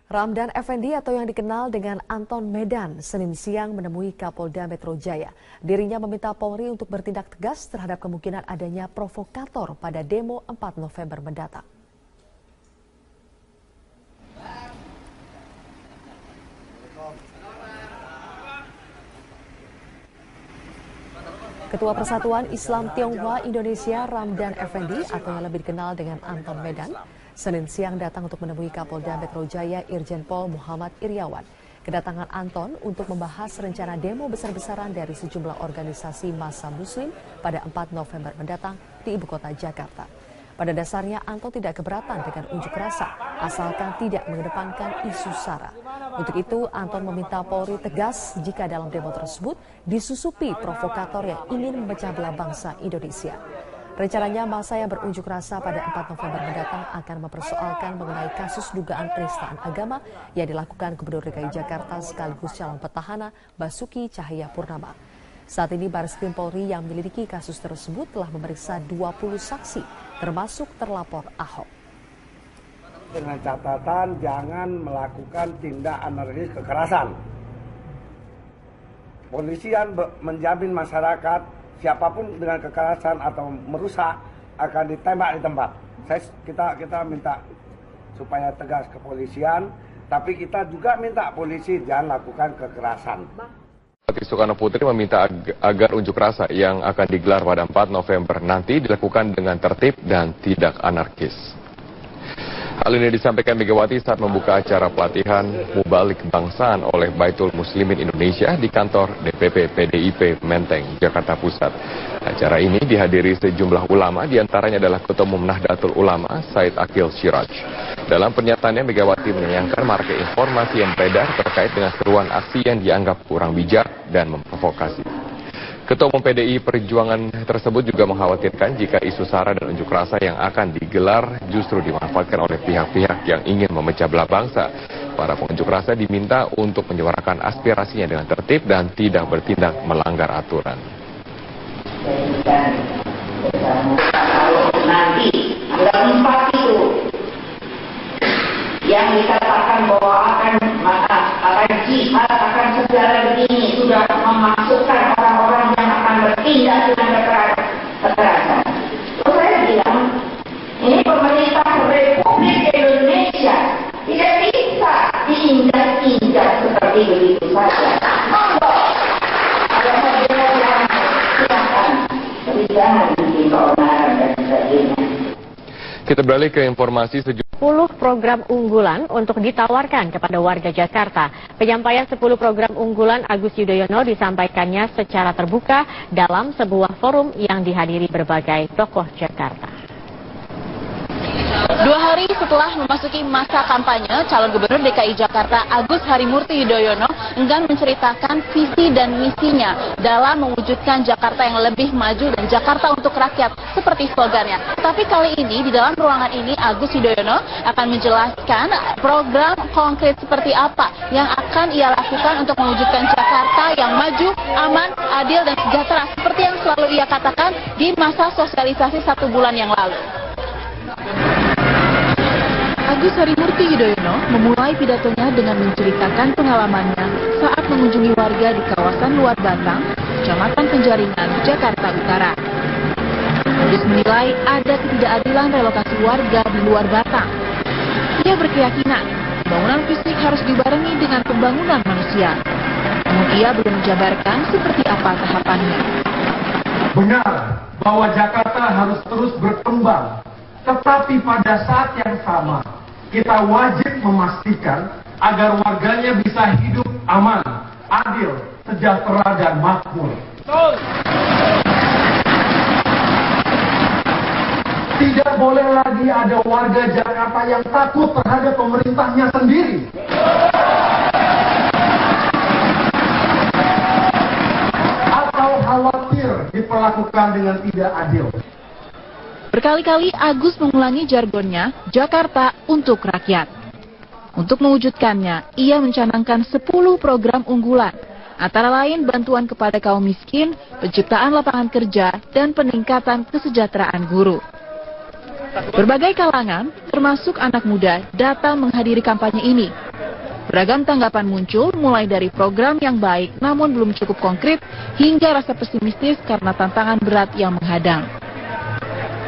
Ramdan Effendi atau yang dikenal dengan Anton Medan, Senin siang menemui Kapolda Metro Jaya. Dirinya meminta Polri untuk bertindak tegas terhadap kemungkinan adanya provokator pada demo 4 November mendatang. Ketua Persatuan Islam Tionghoa Indonesia Ramdan Effendi atau yang lebih dikenal dengan Anton Medan, Senin siang datang untuk menemui Kapolda Metro Jaya Irjen Pol Muhammad Iryawan. Kedatangan Anton untuk membahas rencana demo besar-besaran dari sejumlah organisasi massa muslim pada 4 November mendatang di Ibu Kota Jakarta. Pada dasarnya Anton tidak keberatan dengan unjuk rasa, asalkan tidak mengedepankan isu SARA. Untuk itu Anton meminta Polri tegas jika dalam demo tersebut disusupi provokator yang ingin memecah belah bangsa Indonesia. Rencananya massa yang berunjuk rasa pada 4 November mendatang akan mempersoalkan mengenai kasus dugaan penistaan agama yang dilakukan Gubernur DKI Jakarta sekaligus calon petahana Basuki Cahayapurnama. Saat ini Bareskrim Polri yang menyelidiki kasus tersebut telah memeriksa 20 saksi, termasuk terlapor Ahok. Dengan catatan jangan melakukan tindak anarkis kekerasan. Polisian menjamin masyarakat siapapun dengan kekerasan atau merusak akan ditembak di tempat. Kita minta supaya tegas kepolisian, tapi kita juga minta polisi jangan lakukan kekerasan. Soekarno Putri meminta agar unjuk rasa yang akan digelar pada 4 November nanti dilakukan dengan tertib dan tidak anarkis. Hal ini disampaikan Megawati saat membuka acara pelatihan Mubalik Kebangsaan oleh Baitul Muslimin Indonesia di kantor DPP PDIP Menteng, Jakarta Pusat. Acara ini dihadiri sejumlah ulama, diantaranya adalah Ketua Umum Nahdlatul Ulama Said Akil Siraj. Dalam pernyataannya Megawati menyayangkan maraknya informasi yang beredar terkait dengan seruan aksi yang dianggap kurang bijak dan memprovokasi. Ketua Umum PDI Perjuangan tersebut juga mengkhawatirkan jika isu SARA dan unjuk rasa yang akan digelar justru dimanfaatkan oleh pihak-pihak yang ingin memecah belah bangsa. Para pengunjuk rasa diminta untuk menyuarakan aspirasinya dengan tertib dan tidak bertindak melanggar aturan. Nanti tanggal 4 itu yang dikatakan bahwa akan jihad, akan segala begini sudah memasukkan orang-orang yang akan bertindak dengan kekerasan. Terus saya bilang, ini pemerintah Republik Indonesia tidak bisa diinjak-injak seperti begitu saja. Ada hadiah yang silakan, tapi jangan bikin keonaran dan sebagainya. Kita beralih ke informasi 10 program unggulan untuk ditawarkan kepada warga Jakarta. Penyampaian 10 program unggulan Agus Yudhoyono disampaikannya secara terbuka dalam sebuah forum yang dihadiri berbagai tokoh Jakarta. 2 hari setelah memasuki masa kampanye, calon gubernur DKI Jakarta Agus Harimurti Yudhoyono enggan menceritakan visi dan misinya dalam mewujudkan Jakarta yang lebih maju dan Jakarta untuk rakyat seperti slogannya. Tapi kali ini di dalam ruangan ini Agus Yudhoyono akan menjelaskan program konkret seperti apa yang akan ia lakukan untuk mewujudkan Jakarta yang maju, aman, adil dan sejahtera seperti yang selalu ia katakan di masa sosialisasi 1 bulan yang lalu. Agus Harimurti Yudhoyono memulai pidatonya dengan menceritakan pengalamannya saat mengunjungi warga di kawasan Luar Batang, Kecamatan Penjaringan, Jakarta Utara. Agus menilai ada ketidakadilan relokasi warga di Luar Batang. Ia berkeyakinan pembangunan fisik harus dibarengi dengan pembangunan manusia. Namun ia belum menjabarkan seperti apa tahapannya. Benar bahwa Jakarta harus terus berkembang. Tetapi pada saat yang sama, kita wajib memastikan agar warganya bisa hidup aman, adil, sejahtera, dan makmur. Tidak boleh lagi ada warga Jakarta yang takut terhadap pemerintahnya sendiri. Atau khawatir diperlakukan dengan tidak adil. Berkali-kali Agus mengulangi jargonnya, Jakarta untuk rakyat. Untuk mewujudkannya, ia mencanangkan 10 program unggulan, antara lain bantuan kepada kaum miskin, penciptaan lapangan kerja, dan peningkatan kesejahteraan guru. Berbagai kalangan, termasuk anak muda, datang menghadiri kampanye ini. Beragam tanggapan muncul, mulai dari program yang baik namun belum cukup konkret, hingga rasa pesimistis karena tantangan berat yang menghadang.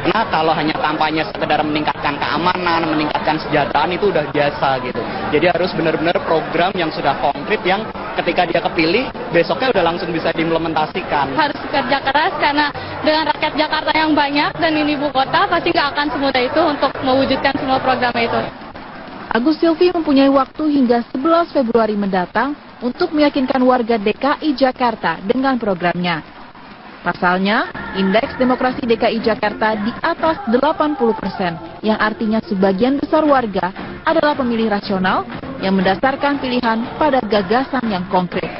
Karena kalau hanya kampanye sekedar meningkatkan keamanan, meningkatkan kesejahteraan itu udah biasa gitu. Jadi harus benar-benar program yang sudah konkret yang ketika dia kepilih, besoknya udah langsung bisa diimplementasikan. Harus kerja keras karena dengan rakyat Jakarta yang banyak dan ini ibu kota pasti nggak akan semudah itu untuk mewujudkan semua program itu. Agus Silvi mempunyai waktu hingga 11 Februari mendatang untuk meyakinkan warga DKI Jakarta dengan programnya. Pasalnya, indeks demokrasi DKI Jakarta di atas 80%, yang artinya sebagian besar warga adalah pemilih rasional yang mendasarkan pilihan pada gagasan yang konkret.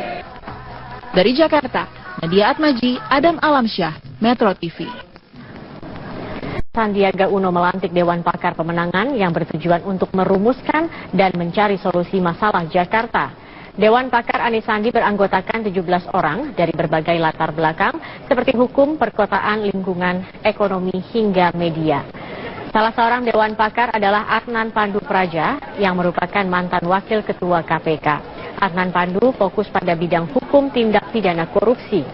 Dari Jakarta, Nadia Atmaji, Adam Alamsyah, Metro TV. Sandiaga Uno melantik Dewan Pakar Pemenangan yang bertujuan untuk merumuskan dan mencari solusi masalah Jakarta. Dewan Pakar Anies Sandi beranggotakan 17 orang dari berbagai latar belakang seperti hukum, perkotaan, lingkungan, ekonomi, hingga media. Salah seorang Dewan Pakar adalah Adnan Pandu Praja yang merupakan mantan Wakil Ketua KPK. Adnan Pandu fokus pada bidang hukum tindak pidana korupsi.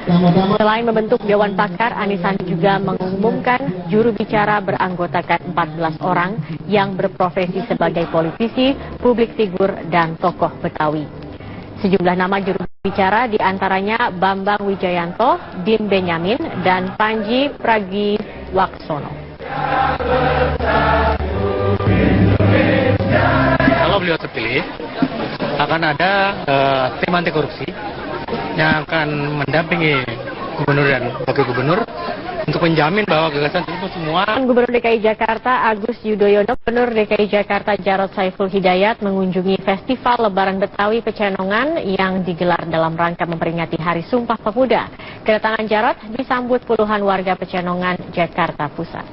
Selain membentuk Dewan Pakar, Anies Sandi juga mengumumkan juru bicara beranggotakan 14 orang yang berprofesi sebagai politisi, publik figur, dan tokoh Betawi. Sejumlah nama juru bicara diantaranya Bambang Wijayanto, Dim Benyamin, dan Panji Pragiwaksono. Kalau beliau terpilih, akan ada tim anti korupsi yang akan mendampingi gubernur dan wakil gubernur untuk menjamin bahwa gagasan itu semua. Gubernur DKI Jakarta Agus Yudhoyono, Gubernur DKI Jakarta Jarod Saiful Hidayat mengunjungi Festival Lebaran Betawi Pecenongan yang digelar dalam rangka memperingati Hari Sumpah Pemuda. Kedatangan Jarod disambut puluhan warga Pecenongan, Jakarta Pusat.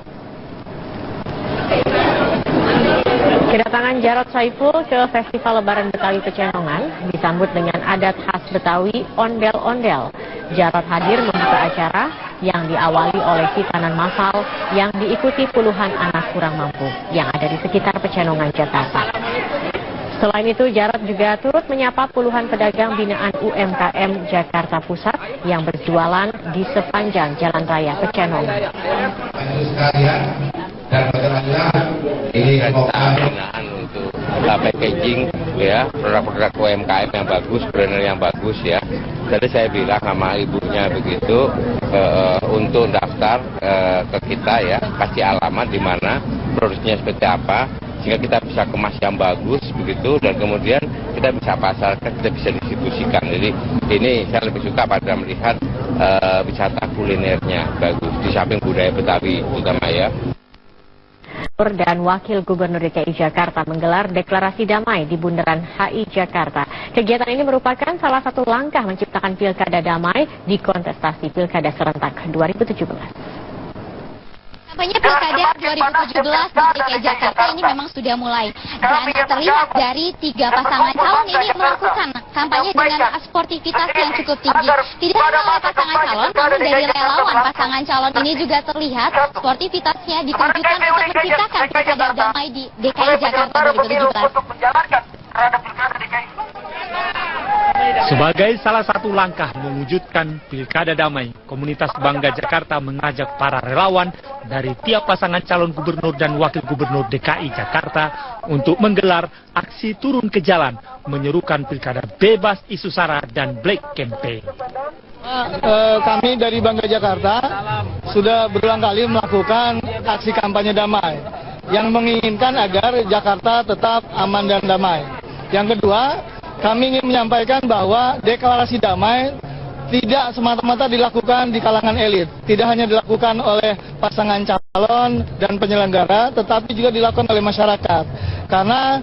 Kedatangan Jarod Saiful ke Festival Lebaran Betawi Pecenongan disambut dengan adat khas Betawi, ondel-ondel. Jarod hadir membuka acara yang diawali oleh hitanan massal yang diikuti puluhan anak kurang mampu yang ada di sekitar Pecenongan, Jakarta. Selain itu, Jarod juga turut menyapa puluhan pedagang binaan UMKM Jakarta Pusat yang berjualan di sepanjang Jalan Raya Pecenongan. Dan bagaimana ini penggunaan untuk packaging ya, produk-produk UMKM yang bagus, brand yang bagus ya. Jadi saya bilang sama ibunya begitu untuk daftar ke kita ya, kasih alamat di mana produksinya seperti apa, sehingga kita bisa kemas yang bagus begitu, dan kemudian kita bisa pasarkan, kita bisa distribusikan. Jadi ini saya lebih suka pada melihat wisata kulinernya bagus di samping budaya Betawi terutama ya. Dan Wakil Gubernur DKI Jakarta menggelar deklarasi damai di Bundaran HI Jakarta. Kegiatan ini merupakan salah satu langkah menciptakan pilkada damai di kontestasi pilkada serentak 2017. Kampanye Pilkada 2017 di DKI Jakarta ini memang sudah mulai, dan terlihat dari 3 pasangan calon ini melakukan kampanye dengan sportivitas yang cukup tinggi. Tidak hanya oleh pasangan calon, namun dari relawan pasangan calon ini juga terlihat sportivitasnya ditunjukkan untuk menciptakan pilkada damai di DKI Jakarta 2017. Sebagai salah satu langkah mewujudkan pilkada damai, komunitas Bangga Jakarta mengajak para relawan dari tiap pasangan calon gubernur dan wakil gubernur DKI Jakarta untuk menggelar aksi turun ke jalan, menyerukan pilkada bebas isu sara dan black campaign. Kami dari Bangga Jakarta sudah berulang kali melakukan aksi kampanye damai yang menginginkan agar Jakarta tetap aman dan damai. Yang kedua, kami ingin menyampaikan bahwa deklarasi damai tidak semata-mata dilakukan di kalangan elit, tidak hanya dilakukan oleh pasangan calon dan penyelenggara, tetapi juga dilakukan oleh masyarakat. Karena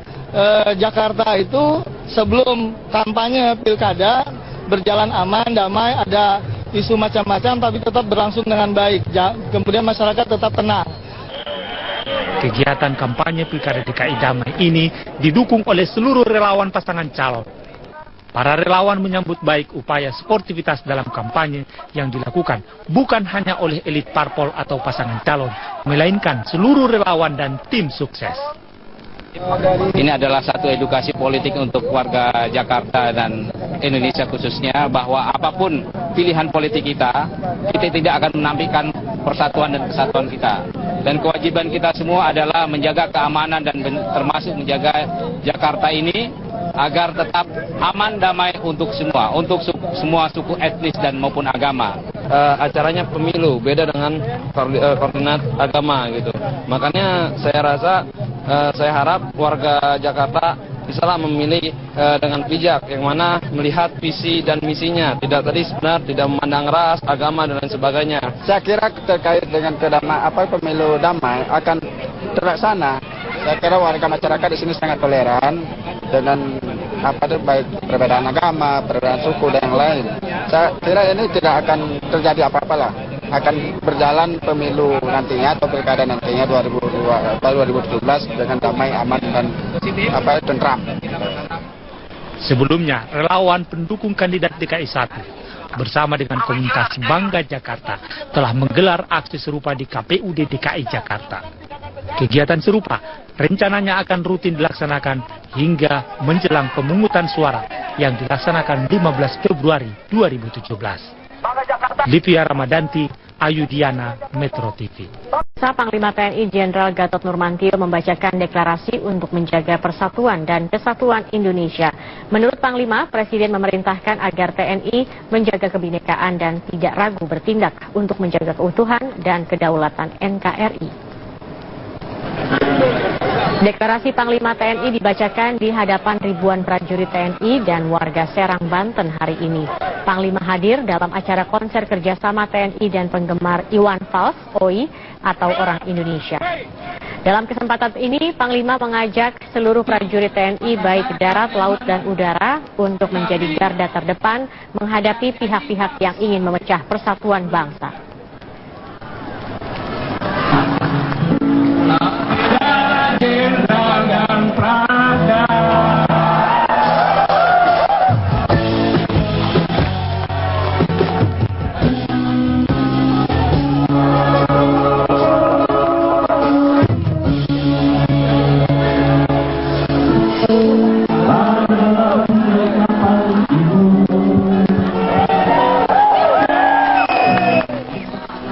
Jakarta itu sebelum kampanye pilkada berjalan aman, damai, ada isu macam-macam, tapi tetap berlangsung dengan baik. Kemudian masyarakat tetap tenang. Kegiatan kampanye Pilkada DKI Damai ini didukung oleh seluruh relawan pasangan calon. Para relawan menyambut baik upaya sportivitas dalam kampanye yang dilakukan bukan hanya oleh elit parpol atau pasangan calon, melainkan seluruh relawan dan tim sukses. Ini adalah satu edukasi politik untuk warga Jakarta dan Indonesia khususnya, bahwa apapun pilihan politik kita tidak akan menampilkan persatuan dan kesatuan kita. Dan kewajiban kita semua adalah menjaga keamanan dan termasuk menjaga Jakarta ini agar tetap aman damai untuk semua suku etnis dan maupun agama. Acaranya pemilu, beda dengan koordinat agama gitu. Makanya saya rasa, saya harap warga Jakarta bisalah memilih dengan bijak, yang mana melihat visi dan misinya, tidak tidak memandang ras, agama dan lain sebagainya. Saya kira terkait dengan pemilu damai akan terlaksana. Saya kira warga masyarakat di sini sangat toleran dengan baik perbedaan agama, perbedaan suku dan yang lain. Saya kira ini tidak akan terjadi apa-apa lah. Akan berjalan pemilu nantinya atau pilkada nantinya 2017 dengan damai, aman dan tentram. Sebelumnya, relawan pendukung kandidat DKI 1 bersama dengan komunitas Bangga Jakarta telah menggelar aksi serupa di KPUD DKI Jakarta. Kegiatan serupa rencananya akan rutin dilaksanakan hingga menjelang pemungutan suara yang dilaksanakan 15 Februari 2017. Livia Ramadanti, Ayudiana, Metro TV. Panglima TNI Jenderal Gatot Nurmantio membacakan deklarasi untuk menjaga persatuan dan kesatuan Indonesia. Menurut Panglima, Presiden memerintahkan agar TNI menjaga kebinekaan dan tidak ragu bertindak untuk menjaga keutuhan dan kedaulatan NKRI. Deklarasi Panglima TNI dibacakan di hadapan ribuan prajurit TNI dan warga Serang, Banten hari ini. Panglima hadir dalam acara konser kerjasama TNI dan penggemar Iwan Fals, OI, atau Orang Indonesia. Dalam kesempatan ini, Panglima mengajak seluruh prajurit TNI baik darat, laut, dan udara untuk menjadi garda terdepan menghadapi pihak-pihak yang ingin memecah persatuan bangsa.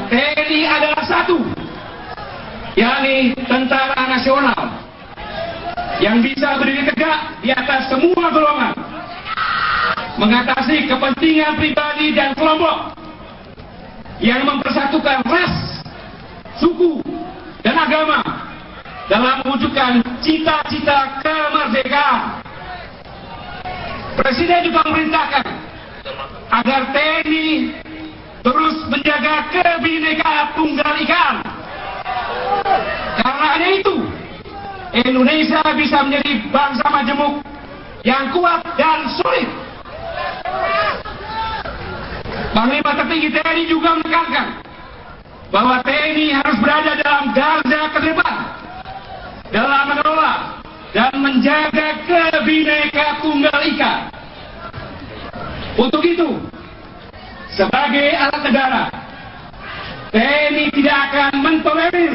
TNI adalah satu, yakni tentara nasional yang bisa berdiri tegak di atas semua golongan, mengatasi kepentingan pribadi dan kelompok yang mempersatukan ras, suku, dan agama dalam mewujudkan cita-cita kemerdekaan. Presiden juga memerintahkan agar TNI terus menjaga kebinekaan Tunggal Ika. Karena hanya itu, Indonesia bisa menjadi bangsa majemuk yang kuat dan solid. Panglima tertinggi TNI juga menekankan bahwa TNI harus berada dalam garda terdepan dalam mengelola dan menjaga kebinekaan Tunggal Ika. Untuk itu, sebagai alat negara, TNI tidak akan mentolerir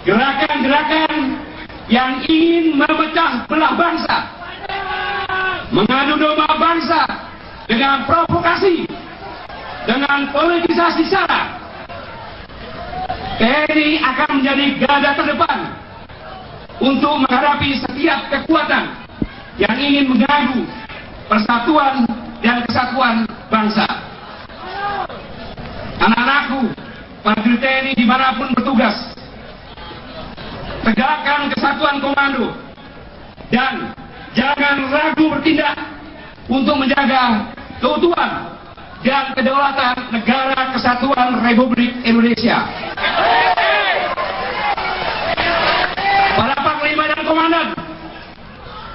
gerakan-gerakan yang ingin memecah belah bangsa, mengadu domba bangsa dengan provokasi, dengan politisasi sara. TNI akan menjadi garda terdepan untuk menghadapi setiap kekuatan yang ingin mengganggu persatuan dan kesatuan bangsa. Anak-anakku, prajurit TNI dimanapun bertugas, tegakkan kesatuan komando dan jangan ragu bertindak untuk menjaga keutuhan dan kedaulatan Negara Kesatuan Republik Indonesia. Para panglima dan komandan,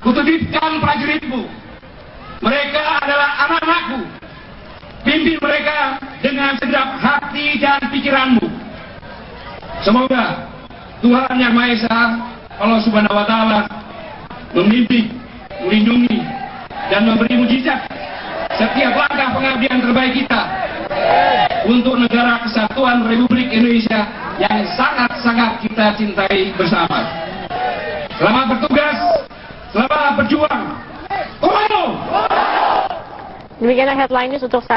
kutitipkan prajuritmu. Mereka adalah anak-anakku. Pimpin mereka dengan segenap hati dan pikiranmu. Semoga Tuhan Yang Maha Esa, Allah Subhanahu wa Ta'ala, membimbing, melindungi, dan memberi mujizat setiap langkah pengabdian terbaik kita untuk Negara Kesatuan Republik Indonesia yang sangat-sangat kita cintai bersama. Selamat bertugas, selamat berjuang. Demikianlah headline news untuk